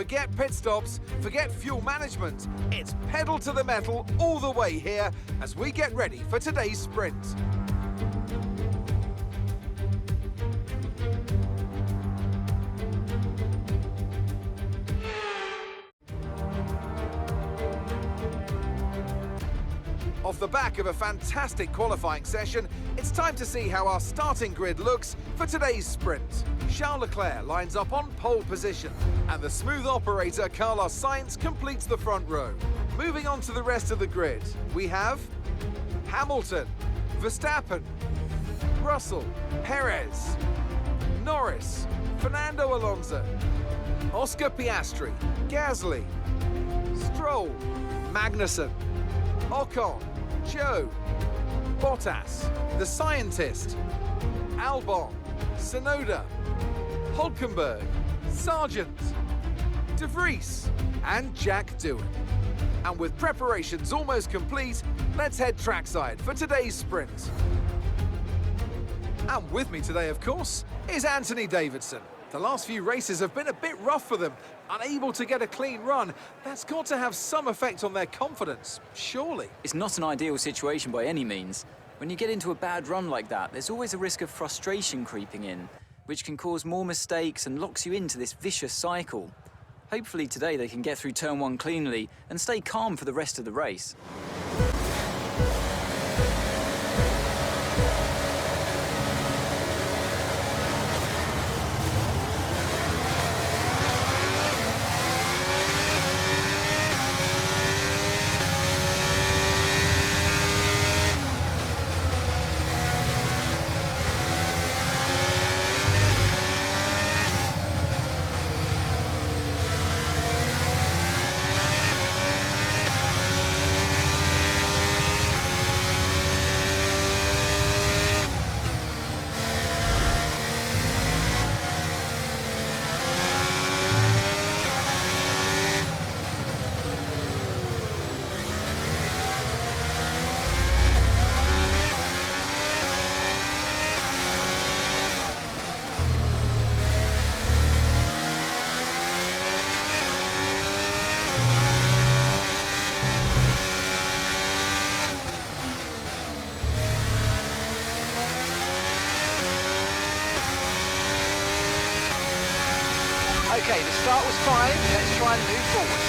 Forget pit stops, forget fuel management. It's pedal to the metal all the way here as we get ready for today's sprint. Off the back of a fantastic qualifying session, it's time to see how our starting grid looks for today's sprint. Charles Leclerc lines up on pole position, and the smooth operator Carlos Sainz completes the front row. Moving on to the rest of the grid, we have Hamilton, Verstappen, Russell, Perez, Norris, Fernando Alonso, Oscar Piastri, Gasly, Stroll, Magnussen, Ocon, Joe, Bottas, the scientist, Albon, Tsunoda, Hulkenberg, Sargent, De Vries, and Jack Doohan. And with preparations almost complete, let's head trackside for today's sprint. And with me today, of course, is Anthony Davidson. The last few races have been a bit rough for them, unable to get a clean run. That's got to have some effect on their confidence, surely. It's not an ideal situation by any means. When you get into a bad run like that, there's always a risk of frustration creeping in, which can cause more mistakes and locks you into this vicious cycle. Hopefully today they can get through turn 1 cleanly and stay calm for the rest of the race. Okay, the start was fine. Let's try and move forward.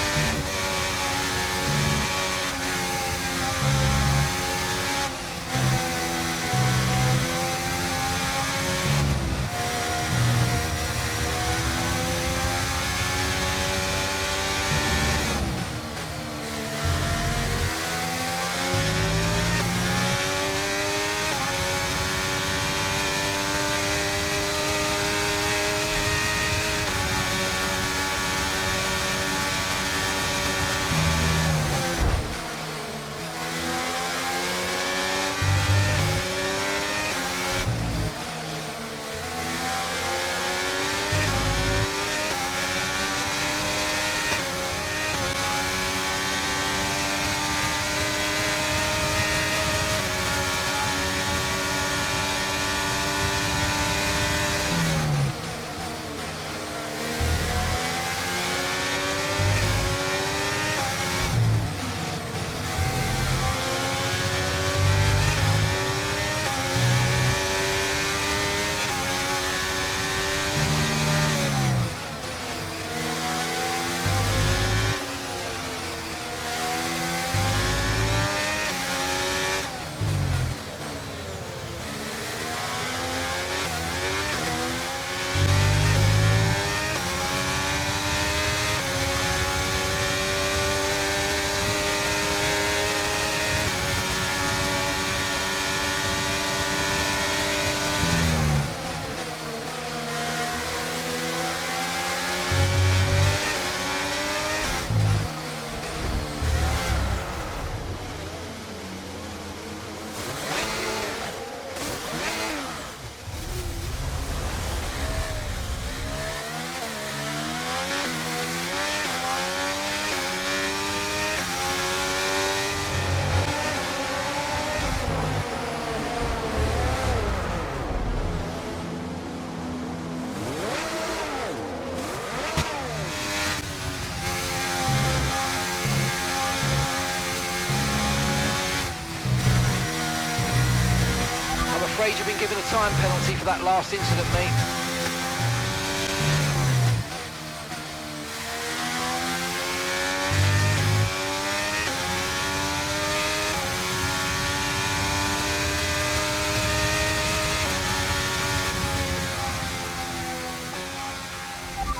given a time penalty for that last incident, mate.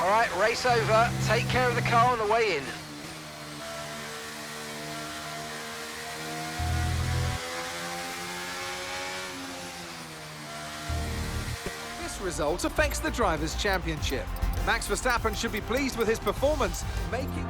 All right, race over. Take care of the car on the way in. This result affects the Drivers' Championship. Max Verstappen should be pleased with his performance, making...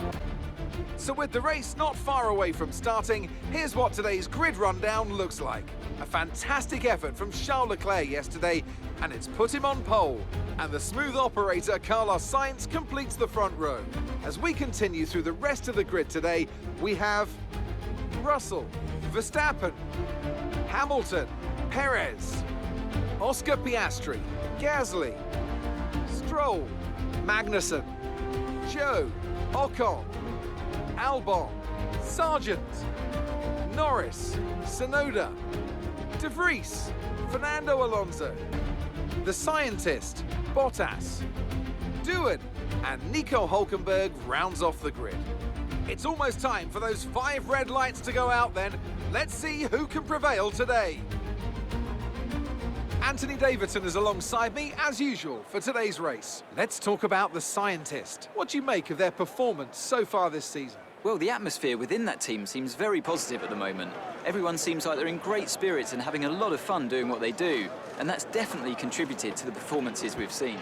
So with the race not far away from starting, here's what today's grid rundown looks like. A fantastic effort from Charles Leclerc yesterday, and it's put him on pole. And the smooth operator Carlos Sainz completes the front row. As we continue through the rest of the grid today, we have Russell, Verstappen, Hamilton, Perez, Oscar Piastri, Gasly, Stroll, Magnussen, Zhou, Ocon, Albon, Sargent, Norris, Tsunoda, De Vries, Fernando Alonso, the scientist, Bottas, Doohan, and Nico Hülkenberg rounds off the grid. It's almost time for those 5 red lights to go out then. Let's see who can prevail today. Anthony Davidson is alongside me, as usual, for today's race. Let's talk about the scientist. What do you make of their performance so far this season? Well, the atmosphere within that team seems very positive at the moment. Everyone seems like they're in great spirits and having a lot of fun doing what they do, and that's definitely contributed to the performances we've seen.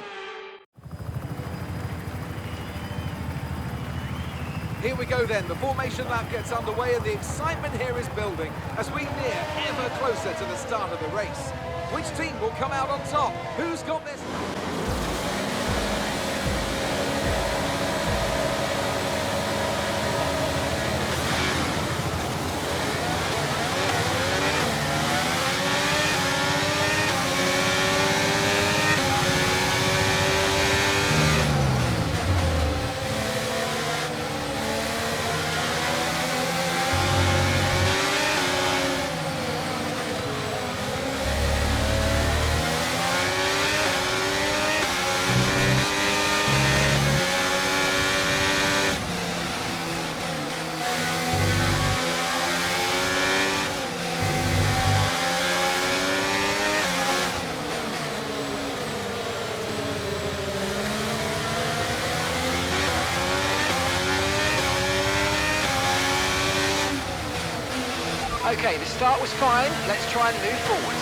Here we go then, the formation lap gets underway and the excitement here is building as we near ever closer to the start of the race. Which team will come out on top? Who's got this? Okay, the start was fine. Let's try and move forward.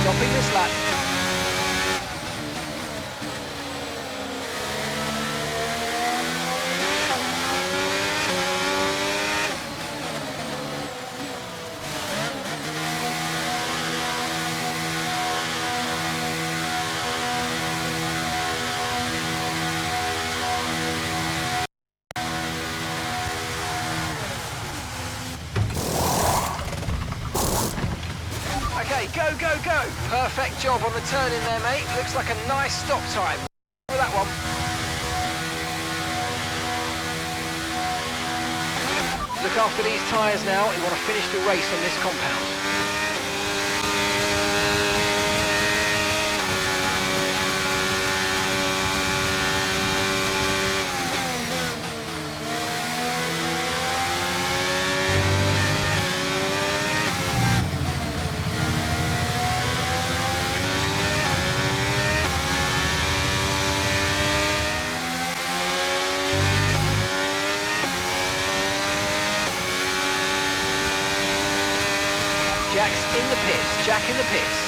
stopping this lap. Okay, go, go, go. Perfect job on the turn in there, mate. Looks like a nice stop time. For that one. Look after these tyres now. You want to finish the race on this compound. Jack's in the pits. Jack in the pits.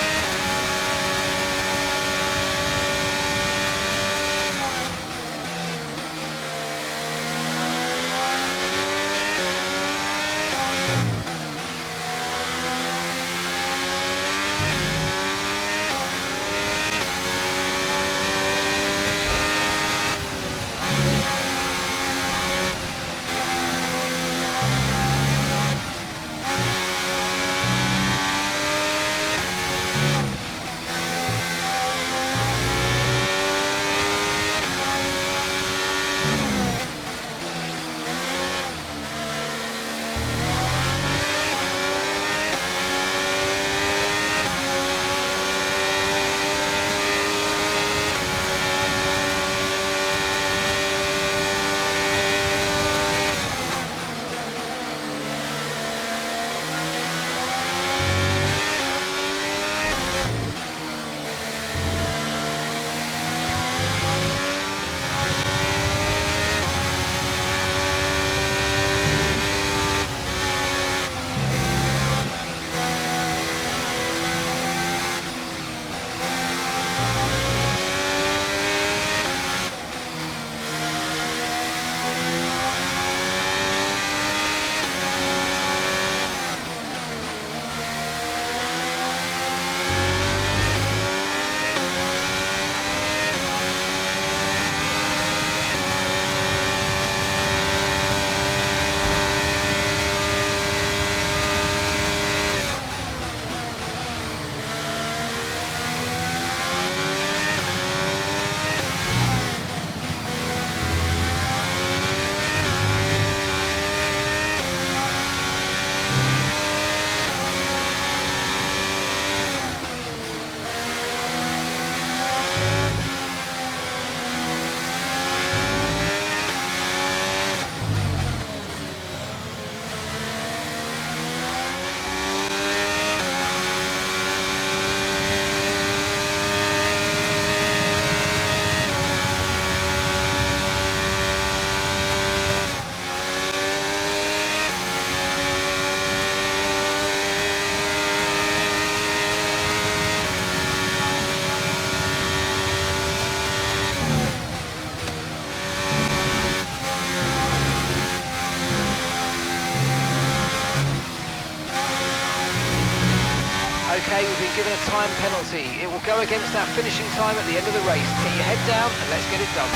Okay, we've been given a time penalty. It will go against our finishing time at the end of the race. Get your head down and let's get it done.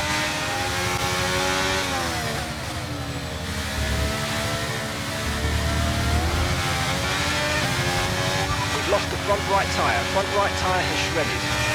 We've lost the front right tyre. Front right tyre has shredded.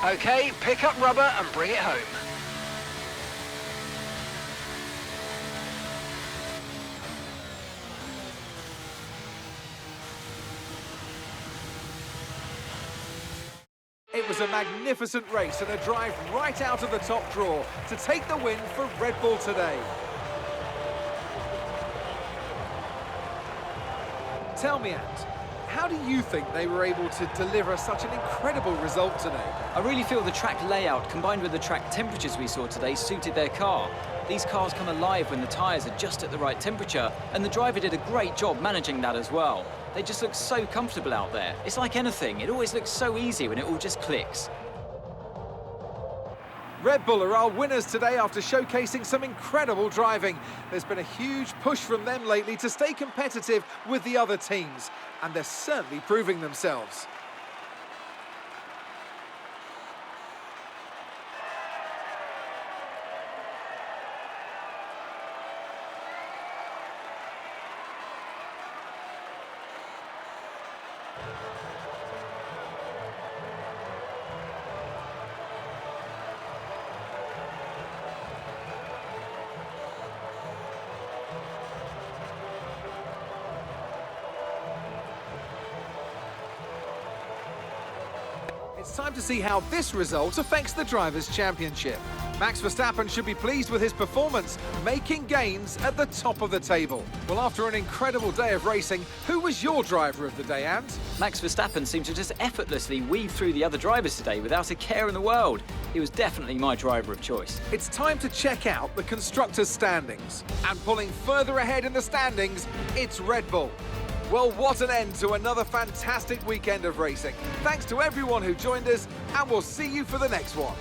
Okay, pick up rubber and bring it home. It was a magnificent race and a drive right out of the top draw to take the win for Red Bull today. Tell me, Ant, how do you think they were able to deliver such an incredible result today? I really feel the track layout combined with the track temperatures we saw today suited their car. These cars come alive when the tyres are just at the right temperature, and the driver did a great job managing that as well. They just look so comfortable out there. It's like anything, it always looks so easy when it all just clicks. Red Bull are our winners today after showcasing some incredible driving. There's been a huge push from them lately to stay competitive with the other teams, and they're certainly proving themselves. It's time to see how this result affects the Drivers' Championship. Max Verstappen should be pleased with his performance, making gains at the top of the table. Well, after an incredible day of racing, who was your driver of the day, Ant? Max Verstappen seemed to just effortlessly weave through the other drivers today without a care in the world. He was definitely my driver of choice. It's time to check out the Constructors' standings. And pulling further ahead in the standings, it's Red Bull. Well, what an end to another fantastic weekend of racing. Thanks to everyone who joined us, and we'll see you for the next one.